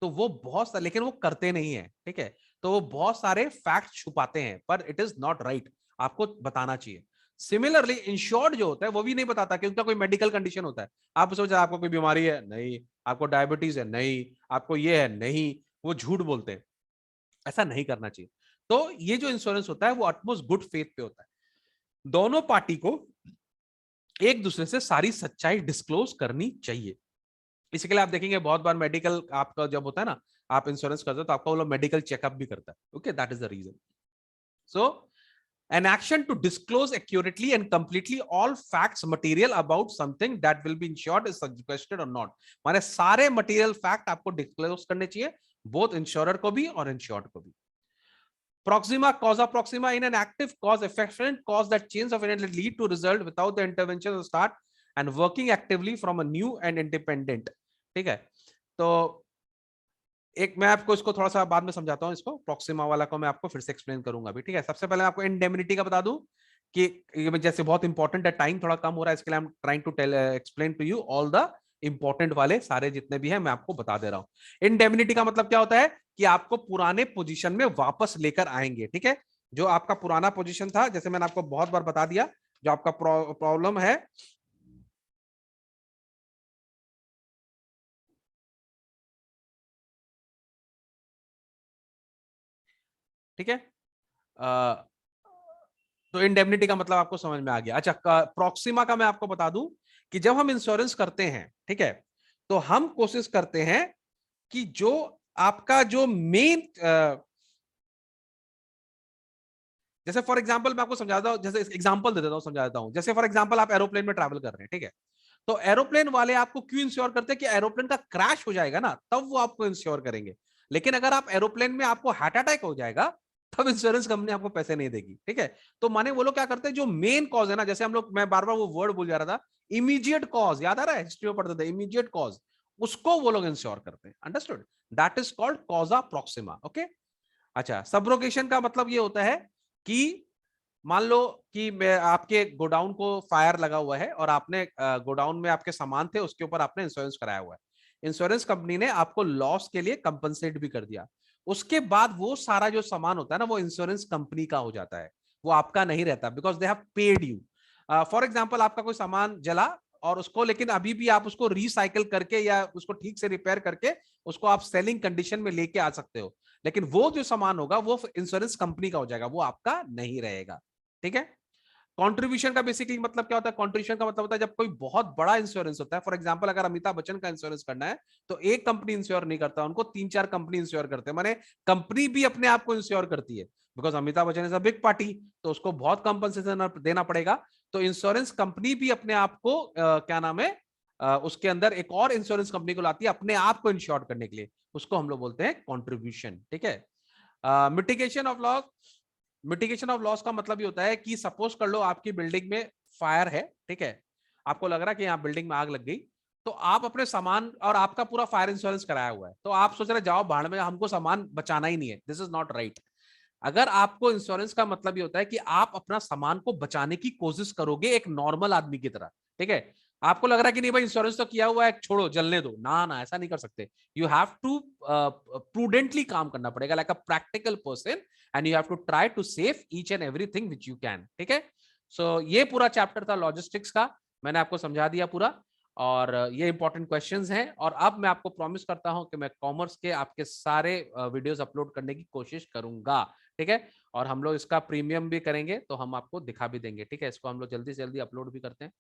तो वो बहुत सारे, लेकिन वो करते नहीं है, ठीक है। तो वो बहुत सारे फैक्ट छुपाते हैं, पर इट इज नॉट राइट, आपको बताना चाहिए। सिमिलरली इंश्योर्ड जो होता है वो भी नहीं बताता कि उनका कोई मेडिकल कंडीशन होता है, आप सोचा आपको कोई बीमारी है नहीं, आपको डायबिटीज है नहीं, आपको ये है नहीं, वो झूठ बोलते हैं, ऐसा नहीं करना चाहिए। तो ये जो इंश्योरेंस होता है वो अटमोस्ट गुड फेथ पे होता है, दोनों पार्टी को एक दूसरे से सारी सच्चाई डिस्क्लोज करनी चाहिए। इसके लिए आप देखेंगे बहुत बार मेडिकल आपका जब होता है ना, आप इंश्योरेंस करते हो तो आपका वो लोग मेडिकल चेकअप भी करता है, okay, that is the reason. So an action to disclose accurately and completely all facts material about something that will be insured is suggested or not। माने सारे material fact आपको disclose करने चाहिए, both insurer को भी और insured को भी। Proxima causa proxima in an active cause efficient cause that change of event lead to result without the intervention of start and working actively from a new and independent, ठीक है। तो एक मैं आपको इसको थोड़ा सा बाद में समझाता हूँ, इसको प्रोक्सिमा वाला को मैं आपको फिर से एक्सप्लेन करूंगा भी, ठीक है। सबसे पहले मैं आपको इंडेमनिटी का बता दूं कि ये जैसे बहुत इंपॉर्टेंट है, टाइम थोड़ा कम हो रहा है, इसके लिए I am trying to tell explain to you all the important वाले सारे जितने भी हैं मैं आपको बता दे रहा हूं। इंडेमनिटी का मतलब क्या होता है कि आपको पुराने पोजीशन में वापस लेकर आएंगे, ठीक है। जो आपका पुराना पोजीशन था, जैसे मैंने आपको बहुत बार बता दिया, जो आपका प्रॉब्लम है, ठीक है। तो इंडेमनिटी का मतलब आपको समझ में आ गया। अच्छा, प्रोक्सिमा का मैं आपको बता दूं कि जब हम इंश्योरेंस करते हैं, ठीक है, तो हम कोशिश करते हैं कि जो आपका जो मेन, जैसे फॉर एग्जांपल मैं आपको समझाता हूं, जैसे एग्जांपल दे देता हूं, समझा देता हूं। जैसे फॉर एग्जांपल आप एरोप्लेन में ट्रैवल कर रहे हैं, ठीक है, तो एरोप्लेन वाले आपको क्यों इंश्योर करते हैं कि एरोप्लेन का क्रैश हो जाएगा ना, तब वो आपको इंश्योर करेंगे। लेकिन अगर आप एरोप्लेन में आपको हार्ट अटैक हो जाएगा, तब इंश्योरेंस कंपनी आपको पैसे नहीं देगी, ठीक है। तो माने वो लोग क्या करते हैं, जो मेन कॉज है ना, जैसे हम लोग, मैं बार बार वो वर्ड बोल जा रहा था, इमीडिएट कॉज, याद आ रहा है, हिस्ट्री में पढ़ते थे इमीडिएट कॉज, उसको वो लोग इंश्योर करते हैं। Understood? That is called कॉजा Proxima. Okay. अच्छा, सबरोगेशन का मतलब ये होता है कि मान लो कि मैं आपके गोडाउन को फायर लगा हुआ है और आपने गोडाउन में आपके सामान थे, उसके ऊपर आपने इंश्योरेंस कराया हुआ है। इंश्योरेंस कंपनी ने आपको लॉस के लिए कंपनसेट भी कर दिया। उसके बाद वो सारा जो सामान होता है ना, वो इंश्योरेंस कंपनी का हो जाता है, वो आपका नहीं रहता, because they have paid you. For example, आपका कोई सामान जला और उसको, लेकिन अभी भी आप उसको रिसाइकल करके या उसको ठीक से रिपेयर करके उसको आप सेलिंग कंडीशन में लेके आ सकते हो, लेकिन वो जो सामान होगा वो इंश्योरेंस कंपनी का हो जाएगा, वो आपका नहीं रहेगा, ठीक है। कंट्रीब्यूशन का बेसिकली मतलब क्या होता है? कंट्रीब्यूशन का मतलब होता है जब कोई बहुत बड़ा इंश्योरेंस होता है। फॉर एग्जांपल, अगर अमिताभ बच्चन का इंश्योरेंस करना है, तो एक कंपनी इंश्योर नहीं करता, उनको 3-4 कंपनी इंश्योर करते हैं। माने कंपनी भी अपने आप को इंश्योर करती है, because Amitabh Bachchan is a big party, तो उसको बहुत कंपनसेशन देना पड़ेगा। तो इंश्योरेंस कंपनी भी अपने आप को क्या नाम है, उसके अंदर एक और इंश्योरेंस कंपनी को लाती है अपने आप को इंश्योर करने के लिए, उसको हम लोग बोलते हैं कॉन्ट्रीब्यूशन, ठीक है। Mitigation of loss, mitigation of loss का मतलब ये होता है कि सपोज कर लो आपकी बिल्डिंग में फायर है, ठीक है, आपको लग रहा है कि यहाँ बिल्डिंग में आग लग गई, तो आप अपने सामान, और आपका पूरा फायर इंश्योरेंस कराया हुआ है, तो आप सोच रहे जाओ भाड़ में, हमको सामान बचाना ही नहीं है। This is not right. अगर आपको इंश्योरेंस का मतलब ये होता है कि आप अपना सामान को बचाने की कोशिश करोगे एक नॉर्मल आदमी की तरह, ठीक है। आपको लग रहा है कि नहीं भाई इंश्योरेंस तो किया हुआ है, छोड़ो जलने दो, ना ना, ऐसा नहीं कर सकते। यू हैव टू प्रूडेंटली काम करना पड़ेगा, like a practical person, and you have to try to save each and everything which you can, ठीक है। सो ये पूरा चैप्टर था लॉजिस्टिक्स का, मैंने आपको समझा दिया पूरा, और ये इंपॉर्टेंट क्वेश्चंस हैं। और अब मैं आपको प्रॉमिस करता हूं कि मैं कॉमर्स के आपके सारे वीडियोस अपलोड करने की कोशिश करूंगा, ठीक है। और हम लोग इसका प्रीमियम भी करेंगे, तो हम आपको दिखा भी देंगे, ठीक है। इसको हम लोग जल्दी से जल्दी अपलोड भी करते हैं,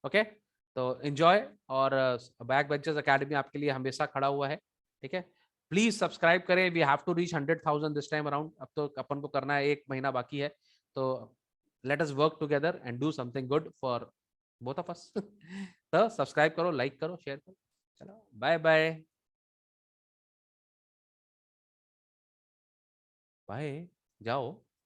ओके। तो एंजॉय, और बैक बेंचर्स एकेडमी आपके लिए हमेशा खड़ा हुआ है, ठीक है। प्लीज सब्सक्राइब करें, we have to reach 100,000 this time around. अब तो अपन को करना है, 1 महीना बाकी है, तो let us work together and do something good for both of us. तो सब्सक्राइब करो, लाइक करो, शेयर करो। चलो, बाय बाय। बाय, जाओ।